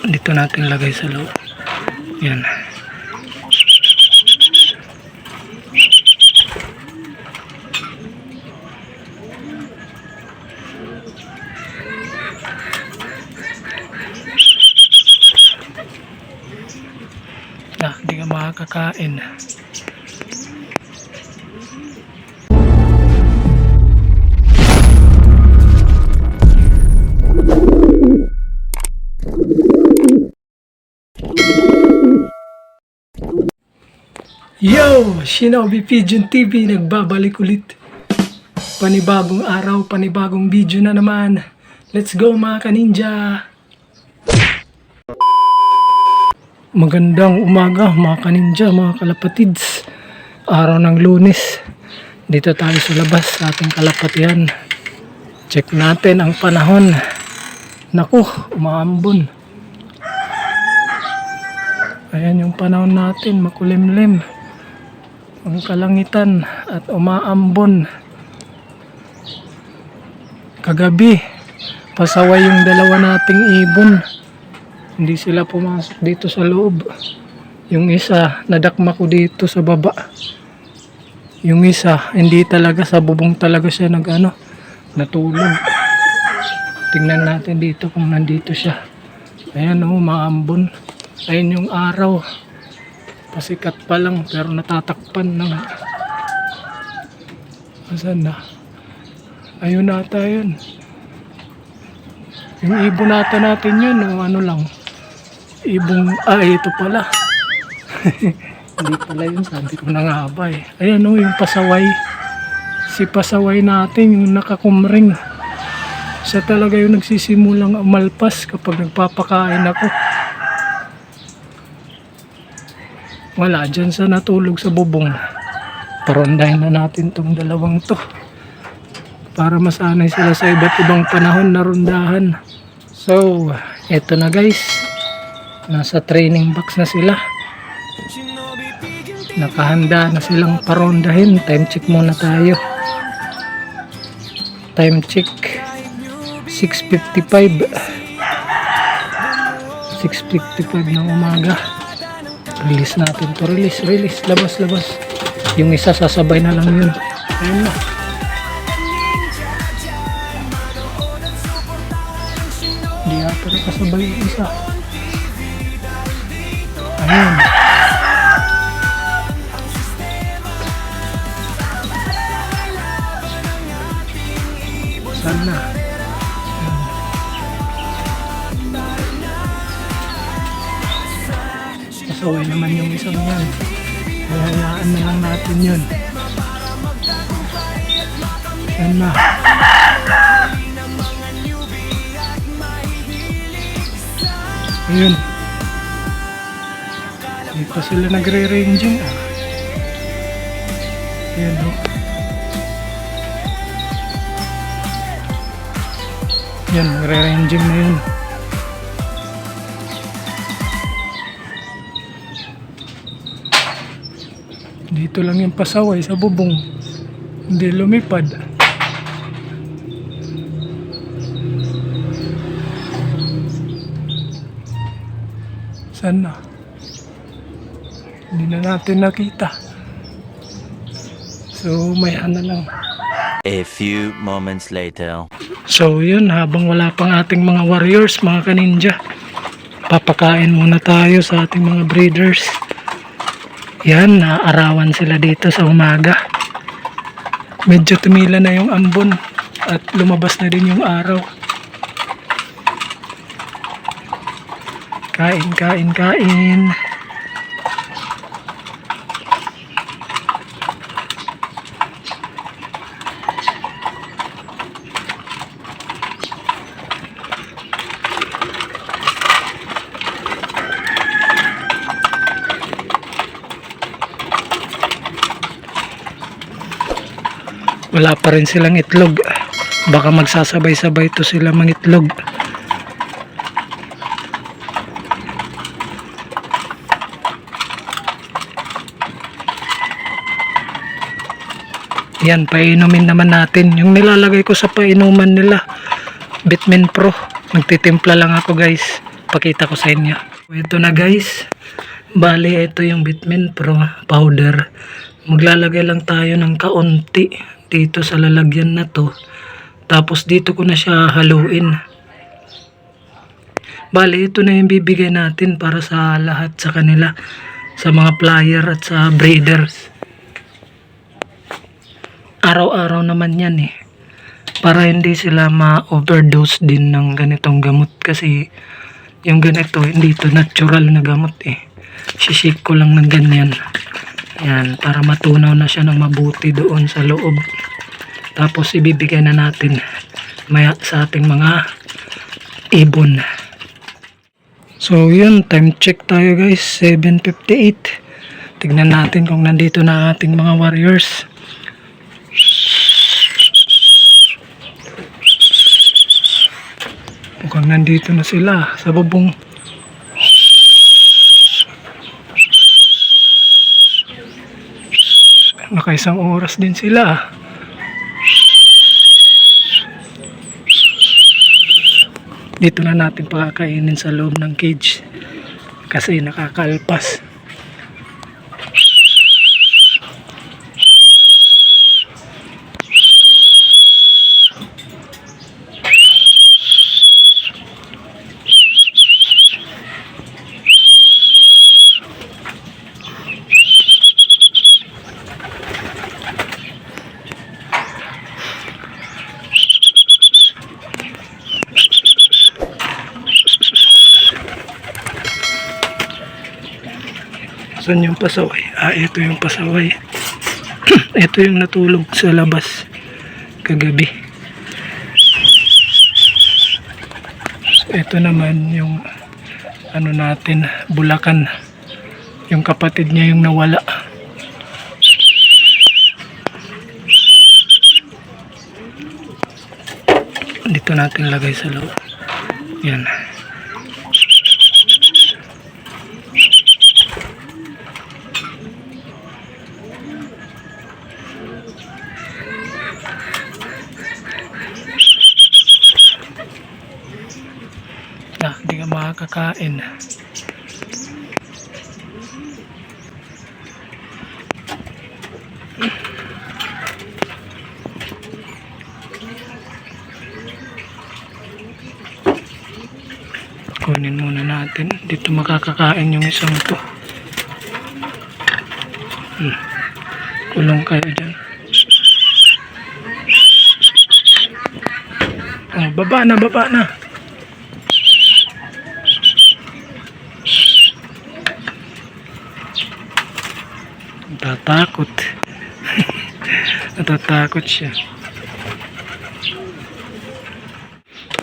Dito natin lagay sa loob. Yan. Hindi ka makakakain. Yo! Shinobi Pigeon TV nagbabalik ulit. Panibagong araw, panibagong video na naman. Let's go mga kaninja! Magandang umaga mga kaninja, mga kalapatids. Araw ng Lunes. Dito tayo sa labas sa ating kalapatian. Check natin ang panahon. Naku, umaambon. Ayan yung panahon natin, makulimlim ang kalangitan at umaambon. Kagabi, pasaway yung dalawa nating ibon. Hindi sila pumasok dito sa loob. Yung isa, nadakma ko dito sa baba. Yung isa, hindi talaga, sa bubong talaga siya natulog. Tingnan natin dito kung nandito siya. Ayan o, maambon. Ayan yung araw. Pasikat pa lang pero natatakpan na. Asan na? Ayun nata yun. Yung ibon natin yun o ano lang. Ibong, ito pala. Hindi pala yun, sabi ko na nga ba eh. Ayan o, yung pasaway. Si pasaway natin, yung nakakumring. Siya talaga yung nagsisimulang umalpas kapag nagpapakain ako. Wala, dyan sa natulog sa bubong. Parondahin na natin tong dalawang to. Para masanay sila sa iba't ibang panahon na rondahan. So, eto na guys. Nasa training box na sila. Nakahanda na silang parondahin. Time check muna tayo. Time check 6:55. 6:55 ng umaga. Release natin to. Release. Labas. Yung isa sasabay na lang yun. Ayun na. Hindi ata nakasabay yung isa. Ayun. Sana. Pasaway naman yung isang yan. Hayaan na lang natin yun. Sana. Ayun. Hindi pa sila nagre-ranging Ayun o. Yan, nagre-ranging na yun. Dito lang yung pasaway sa bubong. Hindi lumipad. Sana. Hindi na natin nakita. So, maya na lang. A few moments later. So, yun. Habang wala pang ating mga warriors, mga kaninja, papakain muna tayo sa ating mga breeders. Yan, naaarawan sila dito sa umaga. Medyo tumila na yung ambon at lumabas na din yung araw. Kain. Wala pa rin silang itlog. Baka magsasabay-sabay to sila mangitlog. Yan, painumin naman natin. Yung nilalagay ko sa painuman nila, Bitmin Pro. Nagtitimpla lang ako guys. ipapakita ko sa inyo. Ito na guys. Bali, ito yung Bitmin Pro powder. Maglalagay lang tayo ng kaunti dito sa lalagyan na to. Tapos dito ko na siya haluin. Bali, ito na yung bibigay natin para sa lahat sa kanila. Sa mga flyer at sa breeders. Araw-araw naman yan eh. Para hindi sila ma-overdose din ng ganitong gamot. Kasi yung ganito, hindi ito natural na gamot eh. Sishake ko lang ng ganyan. Yan, para matunaw na siya ng mabuti doon sa loob. Tapos ibibigay na natin maya sa ating mga ibon. So yun, time check tayo guys, 7:58. Tignan natin kung nandito na ating mga warriors. Mukhang nandito na sila sa bubong. Nakaisang oras din sila. Dito na natin pakakainin sa loob ng cage kasi nakakalpas. Saan yung pasaway? Ito yung pasaway. Ito yung natulog sa labas kagabi. Ito naman yung ano natin, Bulacan. Yung kapatid niya yung nawala. Dito natin lagay sa loob. Yan. Hindi ka makakakain. Kunin muna natin. Dito makakakain yung isang to. Kulong kayo dyan. Oh, baba na, baba na. Natatakot. Natatakot siya.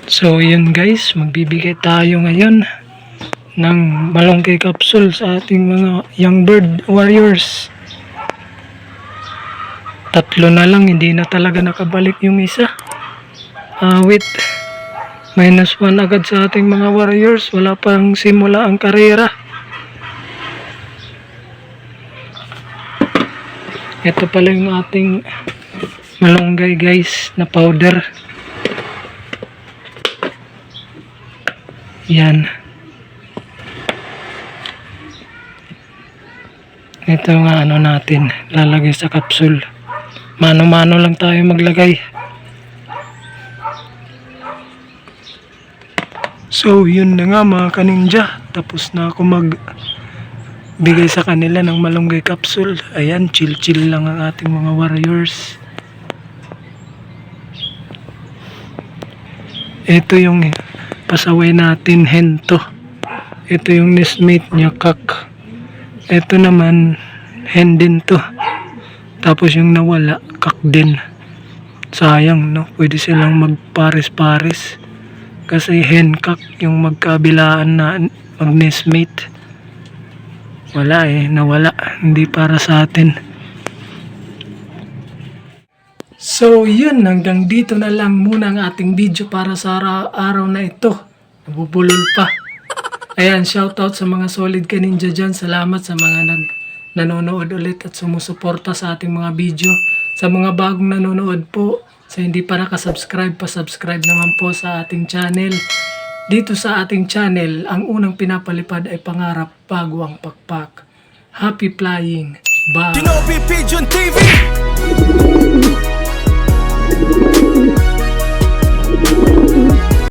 So yun guys, magbibigay tayo ngayon ng malunggay capsule sa ating mga young bird warriors. 3 na lang, hindi na talaga nakabalik yung isa. With -1 agad sa ating mga warriors, wala pang simula ang karera. Ito pala yung ating malunggay guys na powder. Yan. Ito nga ano natin, lalagay sa capsule. Mano-mano lang tayo maglagay. So yun na nga mga kaninja, tapos na ako bigay sa kanila ng malunggay capsule. Ayan, chill lang ang ating mga warriors. Ito yung pasaway natin, hento. Ito yung nestmate niya, kak. Ito naman, hen din to. Tapos yung nawala, kak din. Sayang, no? Pwede silang magpares-pares. Kasi hen, kak yung magkabilaan na mag-nestmate. Wala nawala. Hindi para sa atin. So yun, hanggang dito na lang muna ang ating video para sa araw na ito. Nabubulol pa. Ayan, shoutout sa mga solid ka ninja dyan. Salamat sa mga nanonood ulit at sumusuporta sa ating mga video. Sa mga bagong nanonood po, sa hindi pa nakasubscribe, pa-subscribe naman po sa ating channel. Dito sa ating channel, ang unang pinapalipad ay pangarap bago ang pakpak. Happy flying! Bye! Ginobi Pigeon TV.